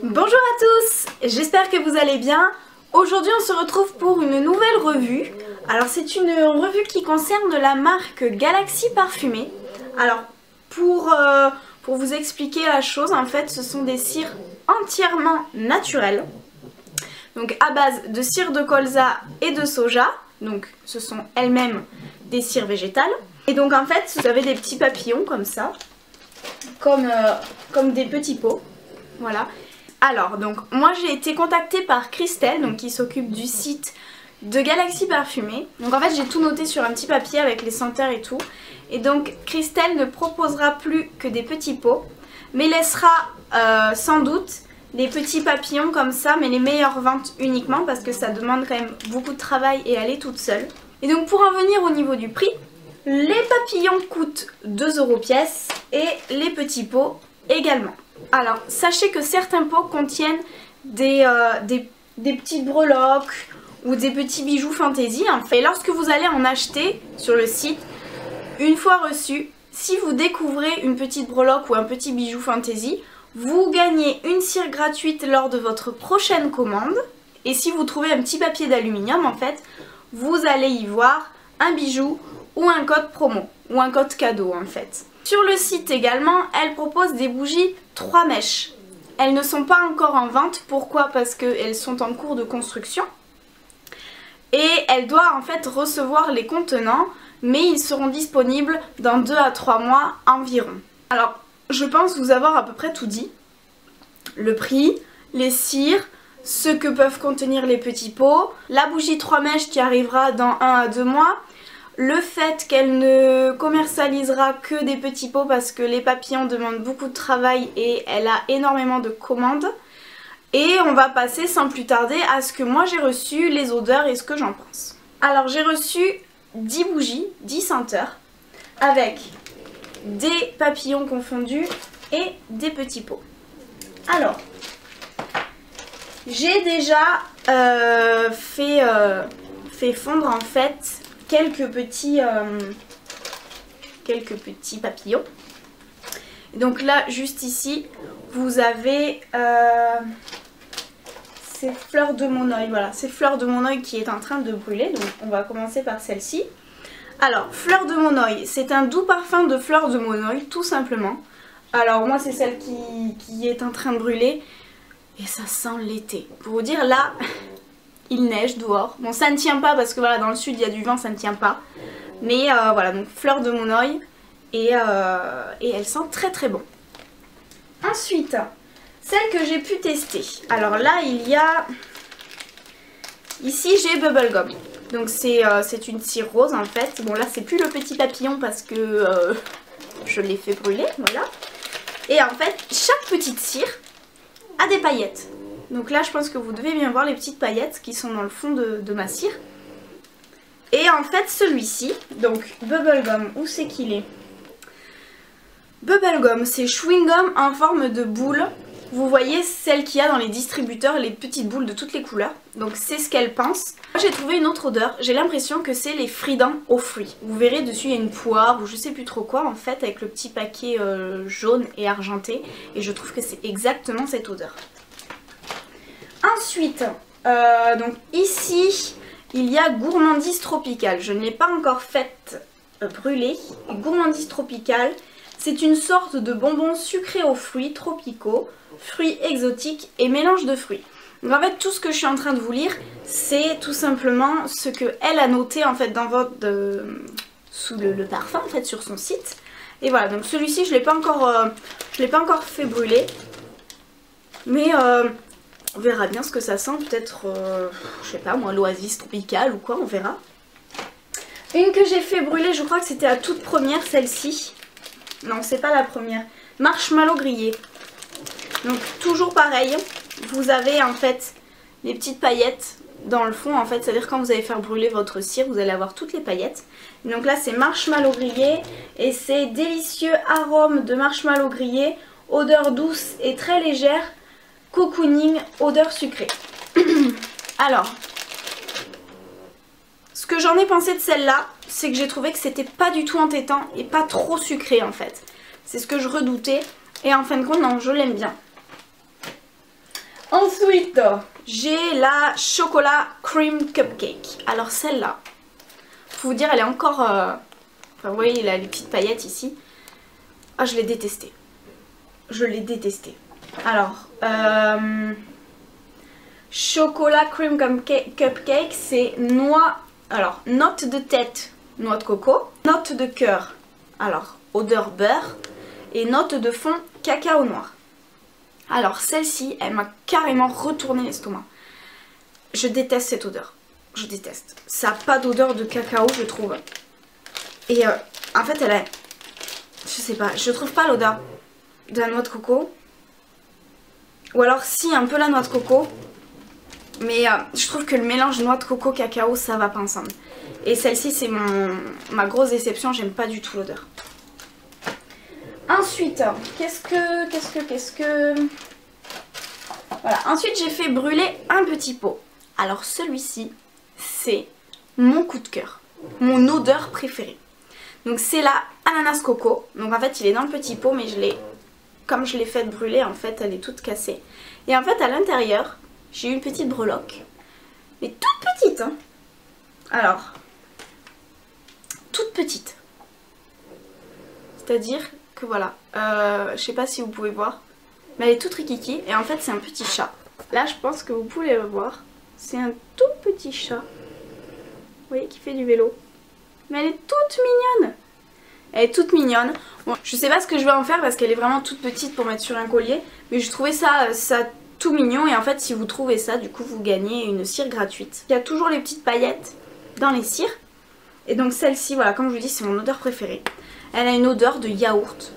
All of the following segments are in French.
Bonjour à tous, j'espère que vous allez bien. Aujourd'hui on se retrouve pour une nouvelle revue. Alors c'est une revue qui concerne la marque Galaxy Parfumée. Alors pour vous expliquer la chose, en fait ce sont des cires entièrement naturelles. Donc à base de cire de colza et de soja. Donc ce sont elles-mêmes des cires végétales. Et donc en fait vous avez des petits papillons comme ça. Comme des petits pots. Voilà. Alors, donc, moi j'ai été contactée par Christelle, donc, qui s'occupe du site de Galaxy Parfumée. Donc en fait j'ai tout noté sur un petit papier avec les senteurs et tout. Et donc Christelle ne proposera plus que des petits pots, mais laissera sans doute des petits papillons comme ça, mais les meilleures ventes uniquement parce que ça demande quand même beaucoup de travail et elle est toute seule. Et donc pour en venir au niveau du prix, les papillons coûtent 2 € pièce et les petits pots également. Alors sachez que certains pots contiennent des petites breloques ou des petits bijoux fantaisie. Et lorsque vous allez en acheter sur le site, une fois reçu, si vous découvrez une petite breloque ou un petit bijou fantaisie, vous gagnez une cire gratuite lors de votre prochaine commande. Et si vous trouvez un petit papier d'aluminium, en fait, vous allez y voir un bijou ou un code promo ou un code cadeau en fait. Sur le site également, elle propose des bougies 3 mèches. Elles ne sont pas encore en vente. Pourquoi? Parce qu'elles sont en cours de construction. Et elle doit en fait recevoir les contenants, mais ils seront disponibles dans 2 à 3 mois environ. Alors, je pense vous avoir à peu près tout dit. Le prix, les cires, ce que peuvent contenir les petits pots, la bougie 3 mèches qui arrivera dans 1 à 2 mois, le fait qu'elle ne commercialisera que des petits pots parce que les papillons demandent beaucoup de travail et elle a énormément de commandes. Et on va passer sans plus tarder à ce que moi j'ai reçu, les odeurs et ce que j'en pense. Alors j'ai reçu 10 bougies, 10 senteurs, avec des papillons confondus et des petits pots. Alors, j'ai déjà fait fondre en fait quelques petits papillons. Donc là, juste ici, vous avez ces fleurs de mon oeil. Voilà, ces fleurs de mon oeil qui est en train de brûler. Donc on va commencer par celle-ci. Alors, fleur de mon oeil, c'est un doux parfum de fleurs de mon oeil, tout simplement. Alors moi, c'est celle qui est en train de brûler. Et ça sent l'été. Pour vous dire, là, il neige dehors. Bon, ça ne tient pas parce que voilà, dans le sud, il y a du vent, ça ne tient pas. Mais voilà, donc fleur de mon oeil. Et elle sent très très bon. Ensuite, celle que j'ai pu tester. Alors là, il y a... Ici, j'ai Bubblegum. Donc c'est une cire rose en fait. Bon là, c'est plus le petit papillon parce que je l'ai fait brûler, voilà. Et en fait, chaque petite cire a des paillettes. Donc là, je pense que vous devez bien voir les petites paillettes qui sont dans le fond de ma cire. Et en fait, celui-ci, donc Bubblegum, où c'est qu'il est? Bubblegum, c'est chewing-gum en forme de boule. Vous voyez celle qu'il y a dans les distributeurs, les petites boules de toutes les couleurs. Donc c'est ce qu'elle pense. Moi j'ai trouvé une autre odeur, j'ai l'impression que c'est les Fridans aux fruits. Vous verrez dessus il y a une poire ou je sais plus trop quoi en fait avec le petit paquet jaune et argenté. Et je trouve que c'est exactement cette odeur. Ensuite, donc ici il y a Gourmandise Tropicale. Je ne l'ai pas encore faite brûler. Gourmandise Tropicale, c'est une sorte de bonbon sucré aux fruits tropicaux, fruits exotiques et mélange de fruits. Donc en fait tout ce que je suis en train de vous lire, c'est tout simplement ce qu'elle a noté en fait dans sous le parfum en fait sur son site. Et voilà, donc celui-ci je l'ai pas encore fait brûler. Mais on verra bien ce que ça sent, peut-être, je sais pas moi, l'oasis tropicale ou quoi, on verra. Une que j'ai fait brûler, je crois que c'était la toute première, celle-ci. Non, c'est pas la première. Marshmallow grillé. Donc toujours pareil, vous avez en fait les petites paillettes dans le fond en fait, c'est-à-dire quand vous allez faire brûler votre cire, vous allez avoir toutes les paillettes. Donc là c'est marshmallow grillé et c'est délicieux arôme de marshmallow grillé, odeur douce et très légère, cocooning, odeur sucrée. Alors, ce que j'en ai pensé de celle-là, c'est que j'ai trouvé que c'était pas du tout entêtant et pas trop sucré en fait. C'est ce que je redoutais et en fin de compte non, je l'aime bien. Ensuite, j'ai la chocolat cream cupcake. Alors celle-là, pour vous dire, elle est encore... Enfin, vous voyez, il a les petites paillettes ici. Ah, je l'ai détestée. Je l'ai détestée. Alors, chocolat cream cupcake, c'est noix... Alors, note de tête, noix de coco. Note de cœur, alors, odeur beurre. Et note de fond, cacao noir. Alors, celle-ci, elle m'a carrément retourné l'estomac. Je déteste cette odeur. Je déteste. Ça n'a pas d'odeur de cacao, je trouve. Et en fait, elle est... Je sais pas, je trouve pas l'odeur de la noix de coco. Ou alors, si, un peu la noix de coco. Mais je trouve que le mélange noix de coco, cacao, ça va pas ensemble. Et celle-ci, c'est ma grosse déception. J'aime pas du tout l'odeur. Ensuite, qu'est-ce que... Voilà, ensuite j'ai fait brûler un petit pot. Alors celui-ci, c'est mon coup de cœur. Mon odeur préférée. Donc c'est la ananas coco. Donc en fait, il est dans le petit pot, mais comme je l'ai fait brûler, en fait, elle est toute cassée. Et en fait, à l'intérieur, j'ai une petite breloque. Mais toute petite, hein. Alors, toute petite. C'est-à-dire... Voilà, je sais pas si vous pouvez voir, mais elle est toute rikiki et en fait c'est un petit chat. Là je pense que vous pouvez le voir, c'est un tout petit chat, vous voyez, qui fait du vélo. Mais elle est toute mignonne. Elle est toute mignonne. Bon, je sais pas ce que je vais en faire parce qu'elle est vraiment toute petite pour mettre sur un collier, mais je trouvais ça tout mignon et en fait si vous trouvez ça, du coup vous gagnez une cire gratuite. Il y a toujours les petites paillettes dans les cires et donc celle-ci, voilà, comme je vous dis, c'est mon odeur préférée. Elle a une odeur de yaourt.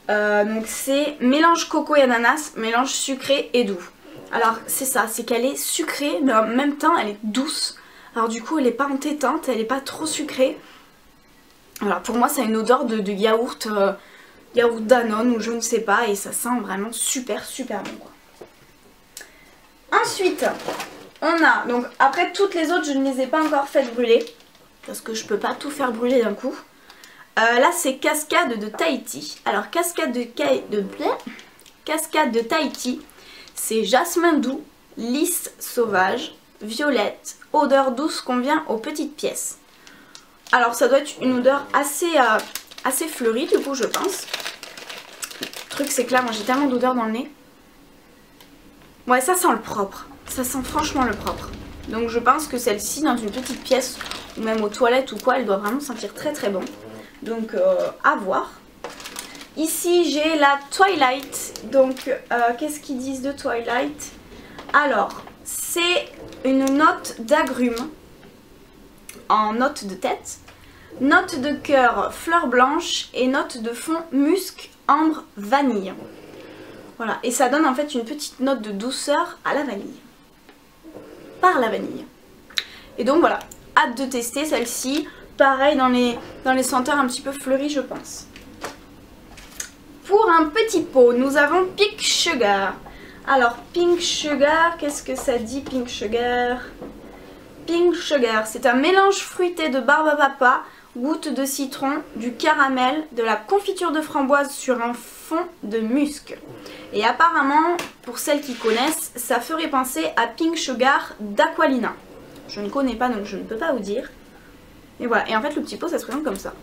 Donc c'est mélange coco et ananas, mélange sucré et doux. Alors c'est ça, c'est qu'elle est sucrée mais en même temps elle est douce. Alors du coup elle n'est pas entêtante, elle n'est pas trop sucrée. Alors pour moi ça a une odeur de yaourt, yaourt Danone ou je ne sais pas, et ça sent vraiment super bon quoi. Ensuite on a, donc après toutes les autres je ne les ai pas encore faites brûler parce que je peux pas tout faire brûler d'un coup. Là c'est cascade de Tahiti. Alors cascade de Tahiti, c'est jasmin doux, lys sauvage, violette, odeur douce convient aux petites pièces. Alors ça doit être une odeur assez fleurie du coup je pense. Le truc c'est que là moi j'ai tellement d'odeur dans le nez. Ouais, ça sent le propre, ça sent franchement le propre. Donc je pense que celle-ci dans une petite pièce ou même aux toilettes ou quoi, elle doit vraiment sentir très bon. Donc à voir. Ici j'ai la Twilight. Donc qu'est-ce qu'ils disent de Twilight? Alors c'est une note d'agrumes en note de tête, note de cœur fleur blanche et note de fond musc, ambre, vanille. Voilà, et ça donne en fait une petite note de douceur à la vanille. Par la vanille. Et donc voilà, hâte de tester celle-ci. Pareil dans les senteurs un petit peu fleuries je pense. Pour un petit pot, nous avons Pink Sugar. Alors Pink Sugar, qu'est-ce que ça dit Pink Sugar? Pink Sugar, c'est un mélange fruité de barbe à papa, gouttes de citron, du caramel, de la confiture de framboise sur un fond de musc. Et apparemment, pour celles qui connaissent, ça ferait penser à Pink Sugar d'Aqualina. Je ne connais pas donc je ne peux pas vous dire. Et voilà, et en fait le petit pot ça se présente comme ça.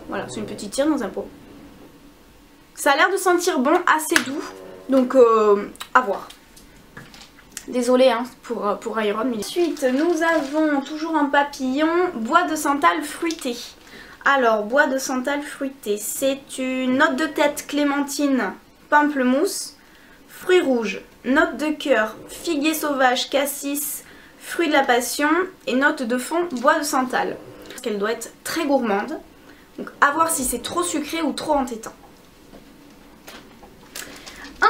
Voilà, c'est une petite tire dans un pot. Ça a l'air de sentir bon, assez doux, donc à voir. Désolée hein, pour Iron, mais... Ensuite, nous avons toujours un papillon, bois de santal fruité. Alors, bois de santal fruité, c'est une note de tête clémentine, pamplemousse, fruits rouges, note de cœur, figuier sauvage, cassis, fruit de la passion et note de fond, bois de santal. Parce qu'elle doit être très gourmande, donc à voir si c'est trop sucré ou trop entêtant.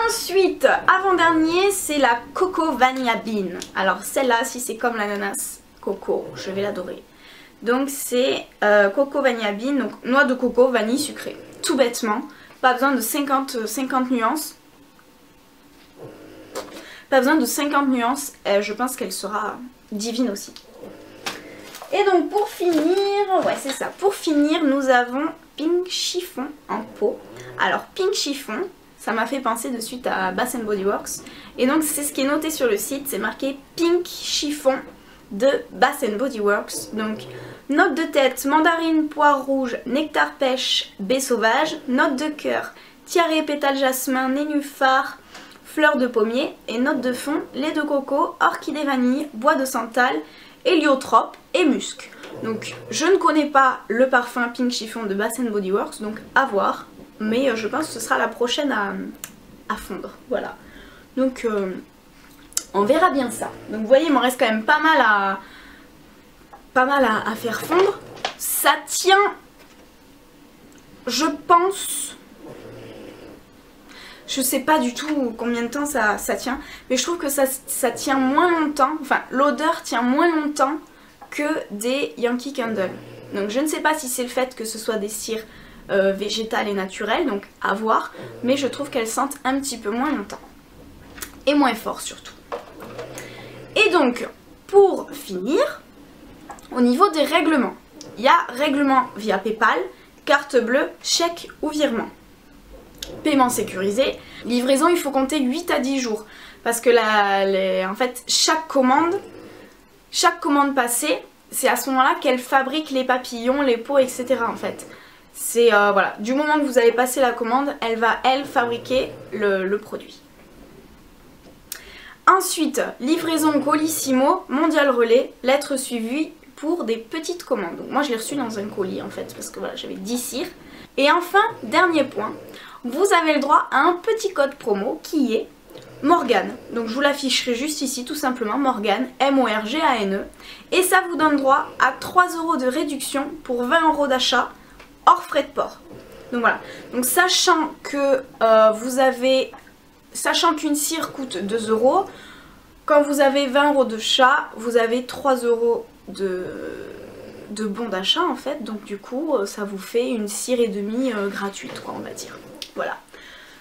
Ensuite, avant-dernier, c'est la Coco Vanilla Bean. Alors celle-là, si c'est comme l'ananas coco, je vais l'adorer. Donc c'est Coco Vanilla Bean, donc noix de coco, vanille sucrée. Tout bêtement, pas besoin de 50 nuances. Pas besoin de 50 nuances, je pense qu'elle sera divine aussi. Et donc pour finir, ouais c'est ça, pour finir nous avons Pink Chiffon en pot. Alors Pink Chiffon, ça m'a fait penser de suite à Bath Body Works. Et donc c'est ce qui est noté sur le site, c'est marqué Pink Chiffon de Bath Body Works. Donc note de tête, mandarine, poire rouge, nectar pêche, baie sauvage. Note de cœur, tiare, pétale jasmin, nénuphar, fleur de pommier. Et note de fond, lait de coco, orchidée vanille, bois de santal, héliotrope et musc. Donc je ne connais pas le parfum Pink Chiffon de Bath Body Works, donc à voir. Mais je pense que ce sera la prochaine à fondre. Voilà. Donc on verra bien ça. Donc vous voyez, il m'en reste quand même pas mal à faire fondre. Ça tient, je pense, je sais pas du tout combien de temps ça tient, mais je trouve que ça tient moins longtemps, enfin l'odeur tient moins longtemps que des Yankee Candle. Donc je ne sais pas si c'est le fait que ce soit des cires végétales et naturelles, donc à voir, mais je trouve qu'elles sentent un petit peu moins longtemps. Et moins fort surtout. Et donc, pour finir, au niveau des règlements, il y a règlement via PayPal, carte bleue, chèque ou virement. Paiement sécurisé, livraison il faut compter 8 à 10 jours. Parce que en fait, chaque commande passée, c'est à ce moment-là qu'elle fabrique les papillons, les pots, etc. en fait. C'est voilà, du moment que vous avez passé la commande, elle va fabriquer le produit. Ensuite, livraison Colissimo, Mondial Relais, lettre suivie pour des petites commandes. Donc moi je l'ai reçu dans un colis en fait, parce que voilà, j'avais 10 cires. Et enfin, dernier point, vous avez le droit à un petit code promo qui est Morgane. Donc je vous l'afficherai juste ici, tout simplement, Morgane, M-O-R-G-A-N-E. Et ça vous donne droit à 3 € de réduction pour 20 € d'achat, hors frais de port. Donc voilà, donc sachant que sachant qu'une cire coûte 2 €, quand vous avez 20 € de chat, vous avez 3 € de bon d'achat en fait. Donc du coup, ça vous fait une cire et demie gratuite, quoi, on va dire. Voilà.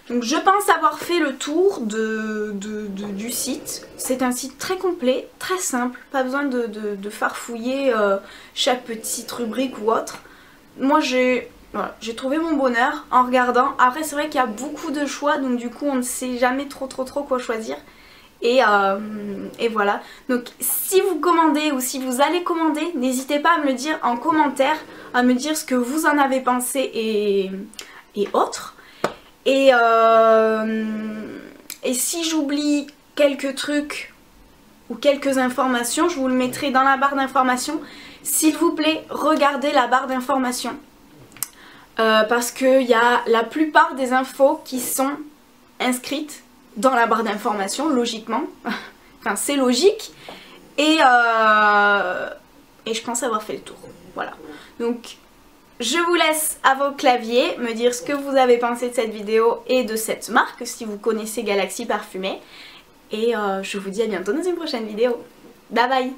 Donc je pense avoir fait le tour du site. C'est un site très complet, très simple. Pas besoin de farfouiller chaque petite rubrique ou autre. Moi j'ai trouvé mon bonheur en regardant. Après c'est vrai qu'il y a beaucoup de choix, donc du coup on ne sait jamais trop quoi choisir. Et voilà. Donc si vous commandez ou si vous allez commander, n'hésitez pas à me le dire en commentaire, à me dire ce que vous en avez pensé et autres. Et si j'oublie quelques trucs ou quelques informations, je vous le mettrai dans la barre d'informations. S'il vous plaît, regardez la barre d'informations. Parce qu'il y a la plupart des infos qui sont inscrites dans la barre d'informations, logiquement. Enfin, c'est logique. Et je pense avoir fait le tour. Voilà. Donc, je vous laisse à vos claviers me dire ce que vous avez pensé de cette vidéo et de cette marque, si vous connaissez Galaxy Parfumé. Et je vous dis à bientôt dans une prochaine vidéo. Bye bye!